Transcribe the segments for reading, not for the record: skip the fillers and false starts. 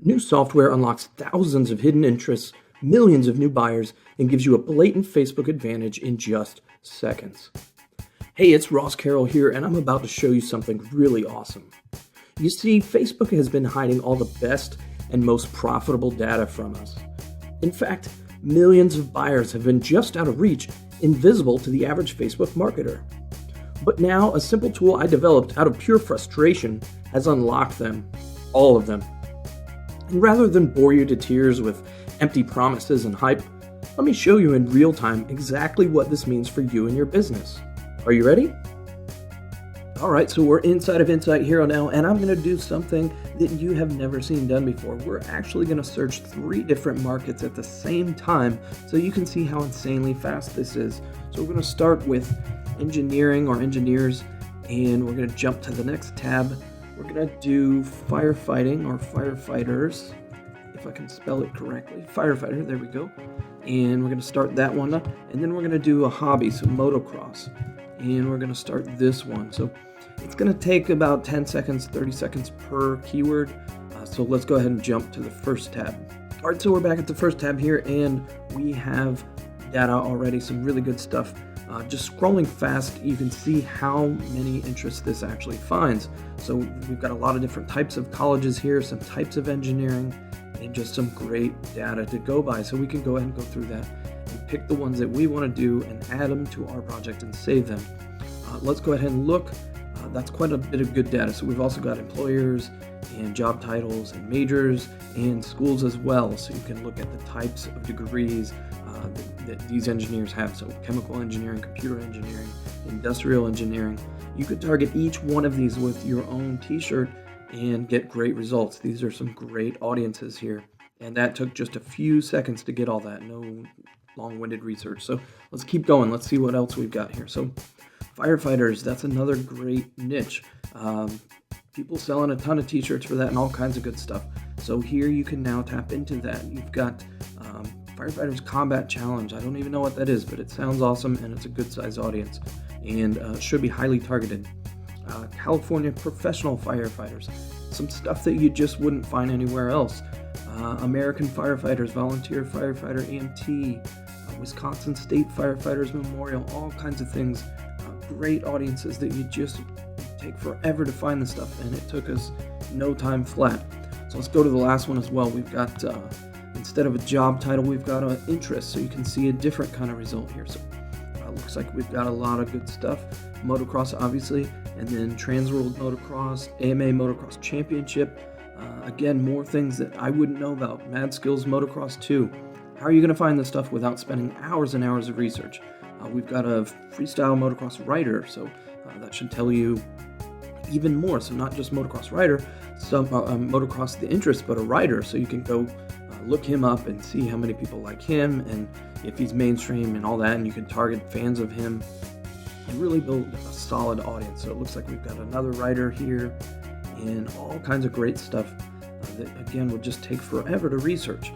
New software unlocks thousands of hidden interests, millions of new buyers, and gives you a blatant Facebook advantage in just seconds. Hey, it's Ross Carroll here, and I'm about to show you something really awesome. You see, Facebook has been hiding all the best and most profitable data from us. In fact, millions of buyers have been just out of reach, invisible to the average Facebook marketer. But now, a simple tool I developed out of pure frustration has unlocked them, all of them. And rather than bore you to tears with empty promises and hype, let me show you in real time exactly what this means for you and your business. Are you ready? Alright, so we're inside of Insight Hero now, and I'm going to do something that you have never seen done before. We're actually going to search 3 different markets at the same time so you can see how insanely fast this is. So we're going to start with engineering or engineers, and we're going to jump to the next tab. We're going to do firefighting or firefighters, if I can spell it correctly. Firefighter, there we go. And we're going to start that one up. And then we're going to do a hobby, so motocross. And we're going to start this one. So it's going to take about 10 seconds, 30 seconds per keyword. So let's go ahead and jump to the first tab. All right, so we're back at the first tab here, and we have data already, some really good stuff. Just scrolling fast, you can see how many interests this actually finds. So we've got a lot of different types of colleges here, some types of engineering, and just some great data to go by. So we can go ahead and go through that and pick the ones that we want to do and add them to our project and save them. Let's go ahead and look. That's quite a bit of good data. So we've also got employers and job titles and majors and schools as well. So you can look at the types of degrees that these engineers have. So chemical engineering, computer engineering, industrial engineering. You could target each one of these with your own t-shirt and get great results. These are some great audiences here. And that took just a few seconds to get all that. No long-winded research. So let's keep going. Let's see what else we've got here. So firefighters, that's another great niche. People selling a ton of t-shirts for that and all kinds of good stuff. So here you can now tap into that. You've got Firefighters Combat Challenge. I don't even know what that is, but it sounds awesome and it's a good size audience and should be highly targeted. California Professional Firefighters, some stuff that you just wouldn't find anywhere else. American Firefighters, Volunteer Firefighter EMT, Wisconsin State Firefighters Memorial, all kinds of things. Great audiences that you just take forever to find the stuff, and it took us no time flat. So let's go to the last one as well. We've got instead of a job title, we've got an interest, so you can see a different kind of result here. So looks like we've got a lot of good stuff. Motocross, obviously, and then Trans World Motocross, AMA Motocross Championship. Again, more things that I wouldn't know about. Mad Skills Motocross 2. How are you going to find this stuff without spending hours and hours of research? We've got a freestyle motocross rider, so that should tell you even more. So not just motocross rider, some motocross the interest, but a rider. So you can go look him up and see how many people like him and if he's mainstream and all that, and you can target fans of him and really build a solid audience. So it looks like we've got another writer here and all kinds of great stuff that again would just take forever to research.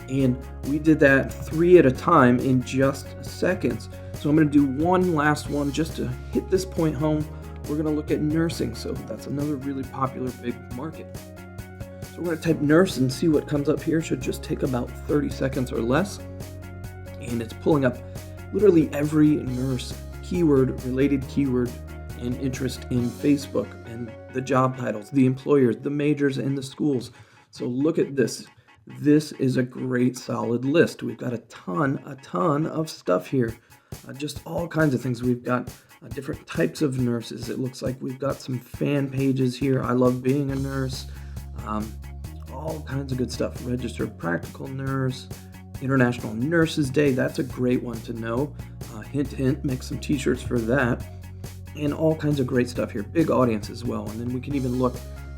And we did that 3 at a time in just seconds. So I'm going to do one last one just to hit this point home. We're going to look at nursing. So that's another really popular big market. So we're going to type nurse and see what comes up here. Should just take about 30 seconds or less. And it's pulling up literally every nurse keyword, related keyword, and interest in Facebook, and the job titles, the employers, the majors, and the schools. So look at this. This is a great solid list. We've got a ton of stuff here. Just all kinds of things. We've got different types of nurses. It looks like we've got some fan pages here. I love being a nurse. All kinds of good stuff. Registered practical nurse. International Nurses Day. That's a great one to know. Hint, hint, make some t-shirts for that. And all kinds of great stuff here. Big audience as well. And then we can even look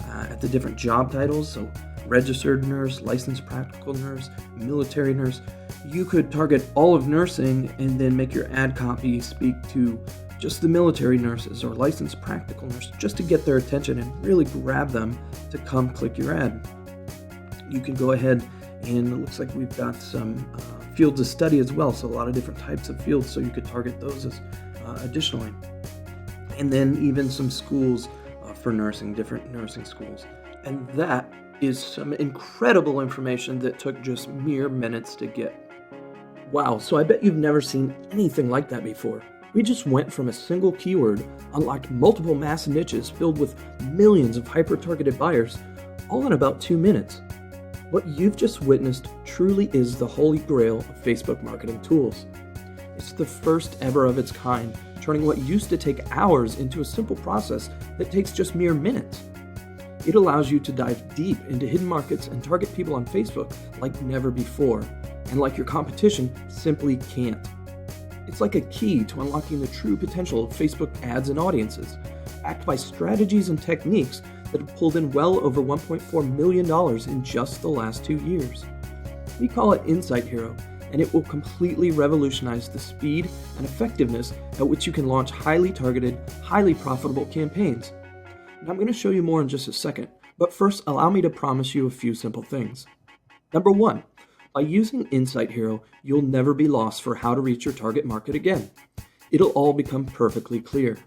at the different job titles. So registered nurse, licensed practical nurse, military nurse. You could target all of nursing and then make your ad copy speak to just the military nurses or licensed practical nurses, just to get their attention and really grab them to come click your ad. You can go ahead and it looks like we've got some fields of study as well, so a lot of different types of fields, so you could target those as additionally. And then even some schools for nursing, different nursing schools. And that is some incredible information that took just mere minutes to get. Wow, so I bet you've never seen anything like that before. We just went from a single keyword, unlocked multiple mass niches filled with millions of hyper-targeted buyers, all in about 2 minutes. What you've just witnessed truly is the holy grail of Facebook marketing tools. It's the first ever of its kind, turning what used to take hours into a simple process that takes just mere minutes. It allows you to dive deep into hidden markets and target people on Facebook like never before, and like your competition simply can't. It's like a key to unlocking the true potential of Facebook ads and audiences, backed by strategies and techniques that have pulled in well over $1.4 million in just the last 2 years. We call it Insight Hero, and it will completely revolutionize the speed and effectiveness at which you can launch highly targeted, highly profitable campaigns. And I'm going to show you more in just a second, but first allow me to promise you a few simple things. Number 1, by using Insight Hero, you'll never be lost for how to reach your target market again. It'll all become perfectly clear.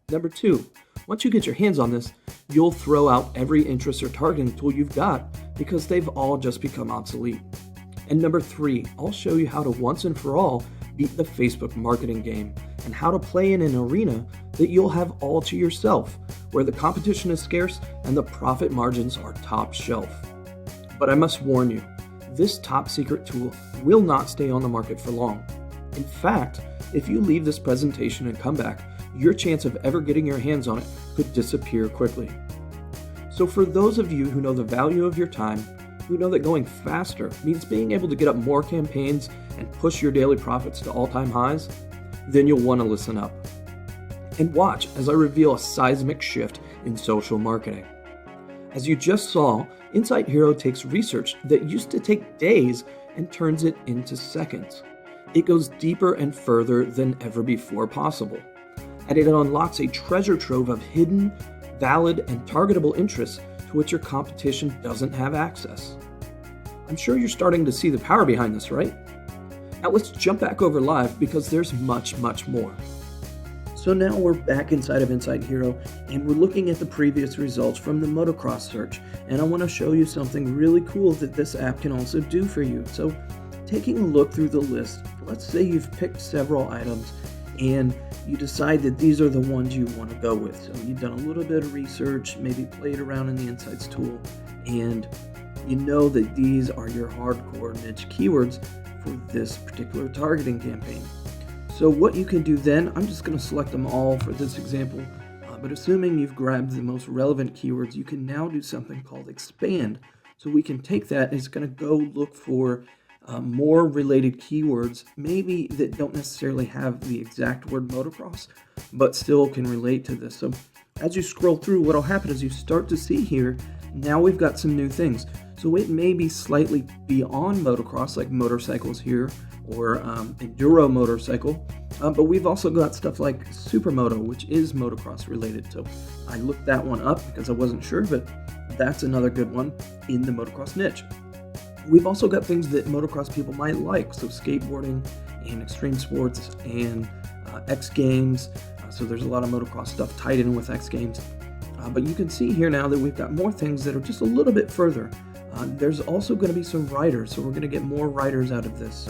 Number 2, once you get your hands on this, you'll throw out every interest or targeting tool you've got because they've all just become obsolete. And number 3, I'll show you how to once and for all beat the Facebook marketing game and how to play in an arena that you'll have all to yourself, where the competition is scarce and the profit margins are top shelf. But I must warn you, this top secret tool will not stay on the market for long. In fact, if you leave this presentation and come back, your chance of ever getting your hands on it could disappear quickly. So for those of you who know the value of your time, who know that going faster means being able to get up more campaigns and push your daily profits to all-time highs, then you'll want to listen up. And watch as I reveal a seismic shift in social marketing. As you just saw, Insight Hero takes research that used to take days and turns it into seconds. It goes deeper and further than ever before possible. And it unlocks a treasure trove of hidden, valid, and targetable interests to which your competition doesn't have access. I'm sure you're starting to see the power behind this, right? Now let's jump back over live because there's much, much more. So now we're back inside of Insight Hero and we're looking at the previous results from the motocross search, and I want to show you something really cool that this app can also do for you. So taking a look through the list, let's say you've picked several items and you decide that these are the ones you want to go with. So you've done a little bit of research, maybe played around in the Insights tool, and you know that these are your hardcore niche keywords for this particular targeting campaign. So what you can do then, I'm just going to select them all for this example, but assuming you've grabbed the most relevant keywords, you can now do something called expand. So we can take that and it's going to go look for more related keywords, maybe that don't necessarily have the exact word motocross, but still can relate to this. So as you scroll through, what will happen is you start to see here, now we've got some new things. So it may be slightly beyond motocross, like motorcycles here, or enduro motorcycle, but we've also got stuff like supermoto, which is motocross related. So I looked that one up because I wasn't sure, but that's another good one in the motocross niche. We've also got things that motocross people might like, so skateboarding and extreme sports and X Games. So there's a lot of motocross stuff tied in with X Games. But you can see here now that we've got more things that are just a little bit further. There's also going to be some riders, so we're going to get more riders out of this.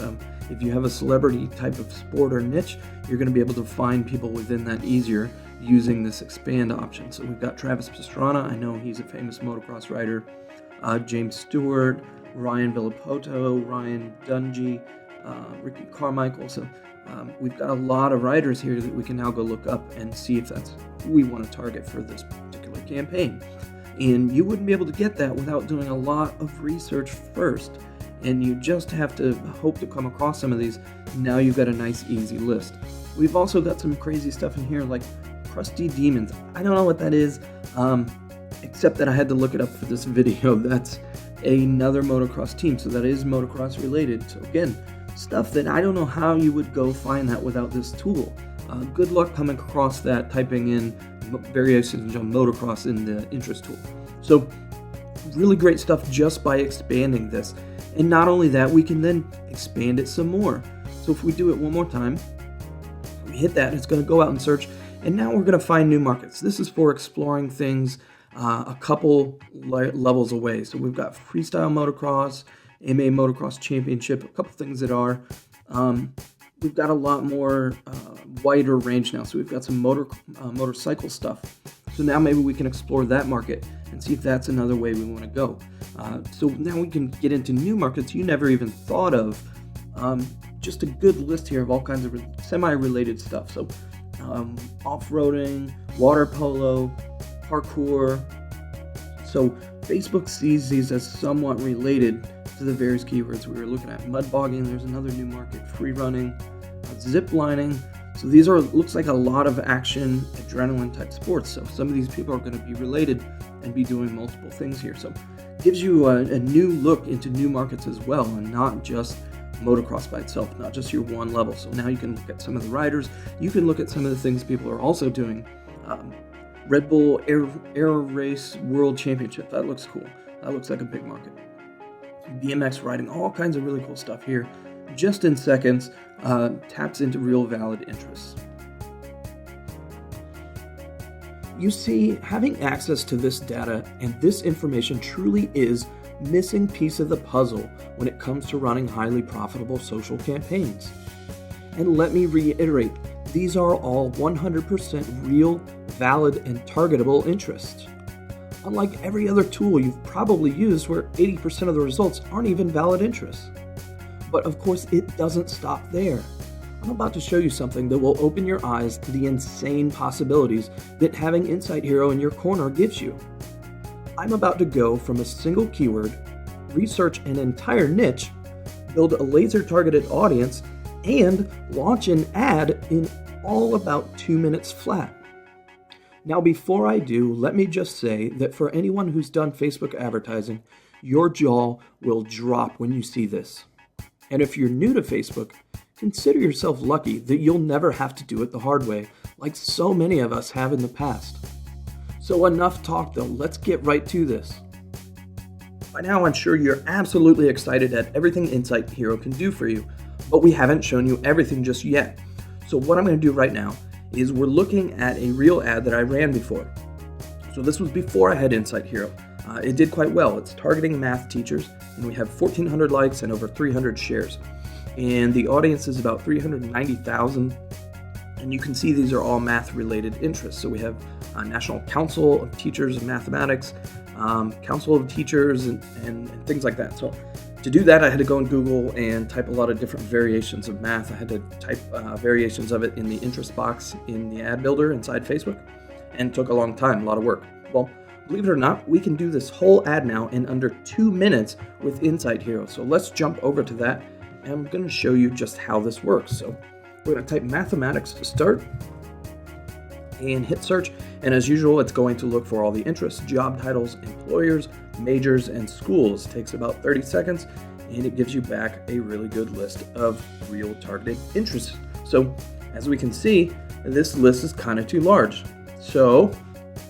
If you have a celebrity type of sport or niche, you're going to be able to find people within that easier using this expand option. So we've got Travis Pastrana, I know he's a famous motocross rider, James Stewart, Ryan Villapoto, Ryan Dungey, Ricky Carmichael. So we've got a lot of riders here that we can now go look up and see if that's who we want to target for this particular campaign. And you wouldn't be able to get that without doing a lot of research first. And you just have to hope to come across some of these. Now you've got a nice, easy list. We've also got some crazy stuff in here like Crusty Demons. I don't know what that is, except that I had to look it up for this video. That's another motocross team, so that is motocross related. So again, stuff that I don't know how you would go find that without this tool. Good luck coming across that, typing in variations on motocross in the interest tool. So really great stuff just by expanding this. And not only that, we can then expand it some more. So if we do it one more time, we hit that, it's going to go out and search, and now we're going to find new markets. This is for exploring things a couple levels away. So we've got freestyle motocross, AMA Motocross Championship, a couple things that are. We've got a lot more wider range now. So we've got some motorcycle stuff. So now maybe we can explore that market and see if that's another way we want to go. So now we can get into new markets you never even thought of. Just a good list here of all kinds of semi-related stuff. So off-roading, water polo, parkour. So Facebook sees these as somewhat related to the various keywords we were looking at. Mud bogging, there's another new market. Free running, zip lining. So these looks like a lot of action, adrenaline type sports. So some of these people are going to be related and be doing multiple things here. So it gives you a new look into new markets as well, and not just motocross by itself, not just your one level. So now you can look at some of the riders. You can look at some of the things people are also doing. Red Bull Air Race World Championship. That looks cool. That looks like a big market. BMX riding, all kinds of really cool stuff here. Just in seconds, taps into real valid interests. You see, having access to this data and this information truly is missing piece of the puzzle when it comes to running highly profitable social campaigns. And let me reiterate, these are all 100% real, valid, and targetable interests. Unlike every other tool you've probably used where 80% of the results aren't even valid interests. But of course, it doesn't stop there. I'm about to show you something that will open your eyes to the insane possibilities that having Insight Hero in your corner gives you. I'm about to go from a single keyword, research an entire niche, build a laser-targeted audience, and launch an ad in all about 2 minutes flat. Now, before I do, let me just say that for anyone who's done Facebook advertising, your jaw will drop when you see this. And if you're new to Facebook, consider yourself lucky that you'll never have to do it the hard way, like so many of us have in the past. So enough talk though, let's get right to this. By now, I'm sure you're absolutely excited at everything Insight Hero can do for you, but we haven't shown you everything just yet. So what I'm going to do right now is we're looking at a real ad that I ran before. So this was before I had Insight Hero. It did quite well. It's targeting math teachers, and we have 1,400 likes and over 300 shares. And the audience is about 390,000. And you can see these are all math-related interests. So we have National Council of Teachers of Mathematics, Council of Teachers, and things like that. So to do that, I had to go on Google and type a lot of different variations of math. I had to type variations of it in the interest box in the ad builder inside Facebook, and it took a long time, a lot of work. Well, believe it or not, we can do this whole ad now in under 2 minutes with Insight Hero. So let's jump over to that, and I'm going to show you just how this works. So we're going to type mathematics to start and hit search. And as usual, it's going to look for all the interests, job titles, employers, majors, and schools. It takes about 30 seconds, and it gives you back a really good list of real targeted interests. So as we can see, this list is kind of too large. So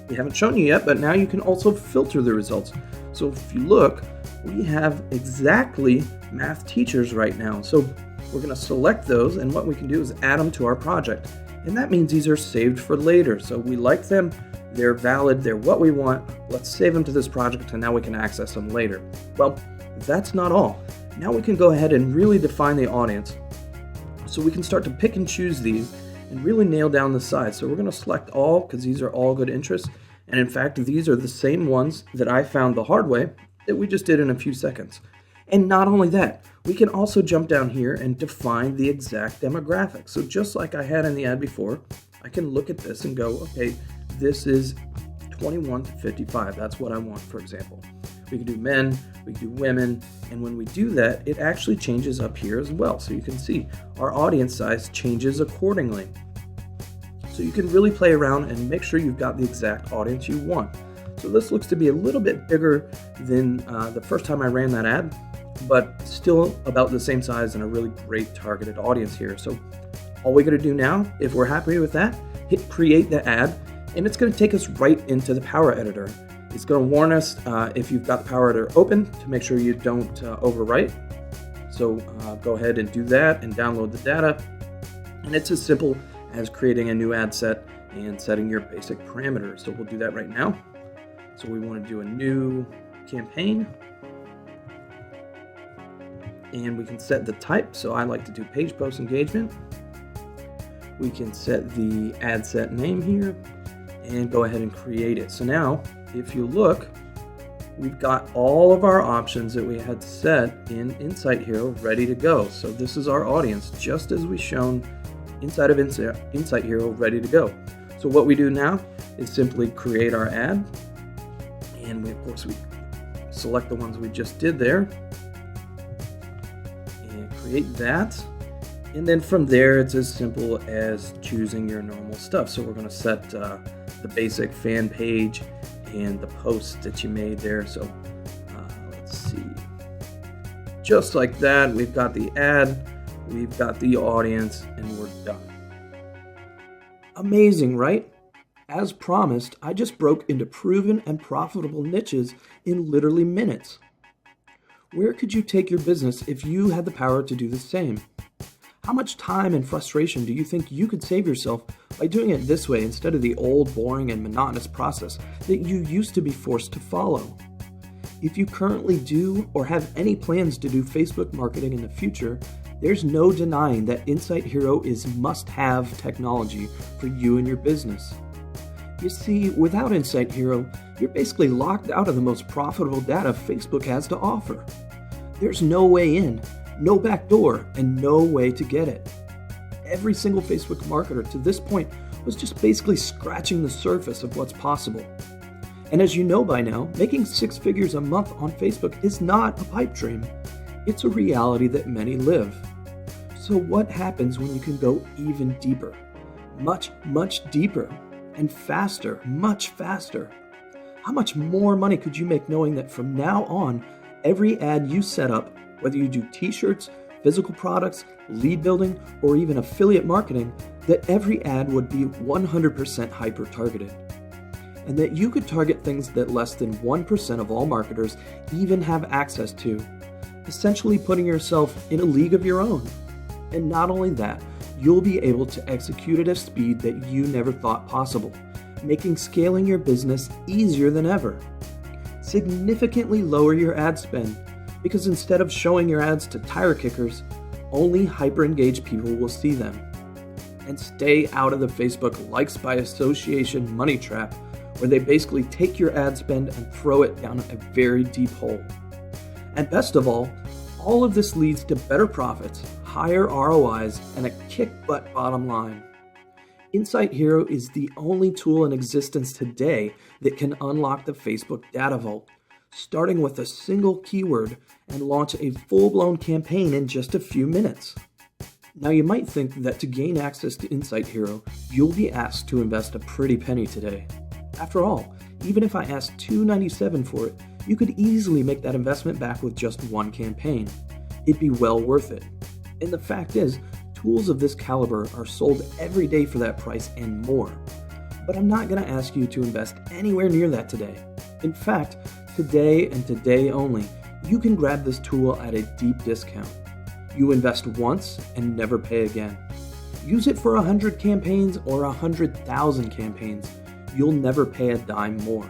we haven't shown you yet, but now you can also filter the results. So if you look, we have exactly math teachers right now. So we're going to select those, and what we can do is add them to our project. And that means these are saved for later. So we like them, they're valid, they're what we want. Let's save them to this project, and now we can access them later. Well, that's not all. Now we can go ahead and really define the audience. So we can start to pick and choose these and really nail down the size. So we're going to select all, because these are all good interests. And in fact, these are the same ones that I found the hard way that we just did in a few seconds. And not only that, we can also jump down here and define the exact demographic. So just like I had in the ad before, I can look at this and go, okay, this is 21 to 55. That's what I want, for example. We can do men, we can do women, and when we do that, it actually changes up here as well. So you can see our audience size changes accordingly. So you can really play around and make sure you've got the exact audience you want. So this looks to be a little bit bigger than the first time I ran that ad, but still about the same size and a really great targeted audience here. So all we got to do now, if we're happy with that, hit create the ad, and it's going to take us right into the Power Editor. It's going to warn us if you've got the Power Editor open to make sure you don't overwrite. So go ahead and do that and download the data. And it's as simple as creating a new ad set and setting your basic parameters. So we'll do that right now. So we want to do a new campaign. And we can set the type. So I like to do page post engagement. We can set the ad set name here and go ahead and create it. So now, if you look, we've got all of our options that we had set in Insight Hero ready to go. So this is our audience, just as we shown inside of Insight Hero ready to go. So what we do now is simply create our ad. And of course, we select the ones we just did there. Create that, and then from there it's as simple as choosing your normal stuff. So we're going to set the basic fan page and the post that you made there. So let's see, just like that, we've got the ad, we've got the audience, and we're done. Amazing, right? As promised, I just broke into proven and profitable niches in literally minutes. Where could you take your business if you had the power to do the same? How much time and frustration do you think you could save yourself by doing it this way instead of the old, boring, and monotonous process that you used to be forced to follow? If you currently do or have any plans to do Facebook marketing in the future, there's no denying that Insight Hero is must-have technology for you and your business. You see, without Insight Hero, you're basically locked out of the most profitable data Facebook has to offer. There's no way in, no back door, and no way to get it. Every single Facebook marketer to this point was just basically scratching the surface of what's possible. And as you know by now, making 6 figures a month on Facebook is not a pipe dream. It's a reality that many live. So what happens when you can go even deeper? Much, much deeper. And faster, much faster. How much more money could you make knowing that from now on, every ad you set up, whether you do t-shirts, physical products, lead building, or even affiliate marketing, that every ad would be 100% hyper-targeted. And that you could target things that less than 1% of all marketers even have access to, essentially putting yourself in a league of your own. And not only that, you'll be able to execute at a speed that you never thought possible, making scaling your business easier than ever. Significantly lower your ad spend, because instead of showing your ads to tire kickers, only hyper-engaged people will see them. And stay out of the Facebook likes by association money trap, where they basically take your ad spend and throw it down a very deep hole. And best of all of this leads to better profits, higher ROIs, and a kick-butt bottom line. Insight Hero is the only tool in existence today that can unlock the Facebook data vault, starting with a single keyword and launch a full-blown campaign in just a few minutes. Now you might think that to gain access to Insight Hero, you'll be asked to invest a pretty penny today. After all, even if I asked $297 for it, you could easily make that investment back with just one campaign. It'd be well worth it. And the fact is, tools of this caliber are sold every day for that price and more. But I'm not going to ask you to invest anywhere near that today. In fact, today and today only, you can grab this tool at a deep discount. You invest once and never pay again. Use it for 100 campaigns or 100,000 campaigns. You'll never pay a dime more.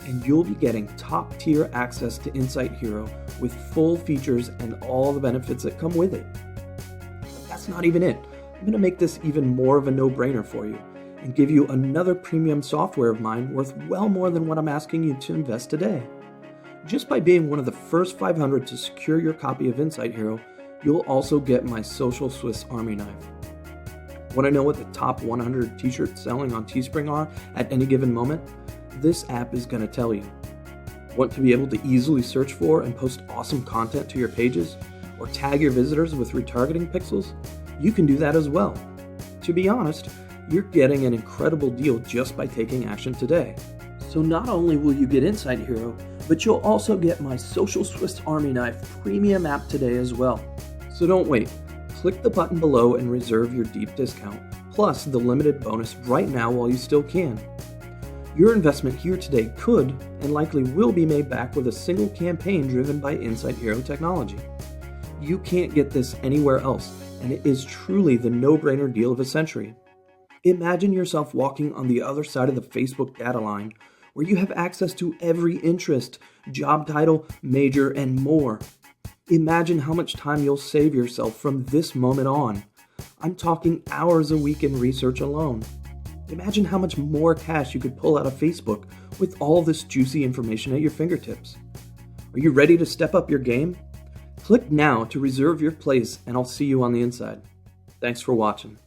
And you'll be getting top-tier access to Insight Hero with full features and all the benefits that come with it. But that's not even it. I'm going to make this even more of a no-brainer for you and give you another premium software of mine worth well more than what I'm asking you to invest today. Just by being one of the first 500 to secure your copy of Insight Hero, you'll also get my Social Swiss Army Knife. Want to know what the top 100 t-shirts selling on Teespring are at any given moment? This app is going to tell you. Want to be able to easily search for and post awesome content to your pages? Or tag your visitors with retargeting pixels? You can do that as well. To be honest, you're getting an incredible deal just by taking action today. So not only will you get Insight Hero, but you'll also get my Social Swiss Army Knife premium app today as well. So don't wait. Click the button below and reserve your deep discount, plus the limited bonus right now while you still can. Your investment here today could and likely will be made back with a single campaign driven by Insight Hero technology. You can't get this anywhere else, and it is truly the no-brainer deal of a century. Imagine yourself walking on the other side of the Facebook data line, where you have access to every interest, job title, major, and more. Imagine how much time you'll save yourself from this moment on. I'm talking hours a week in research alone. Imagine how much more cash you could pull out of Facebook with all this juicy information at your fingertips. Are you ready to step up your game? Click now to reserve your place, and I'll see you on the inside. Thanks for watching.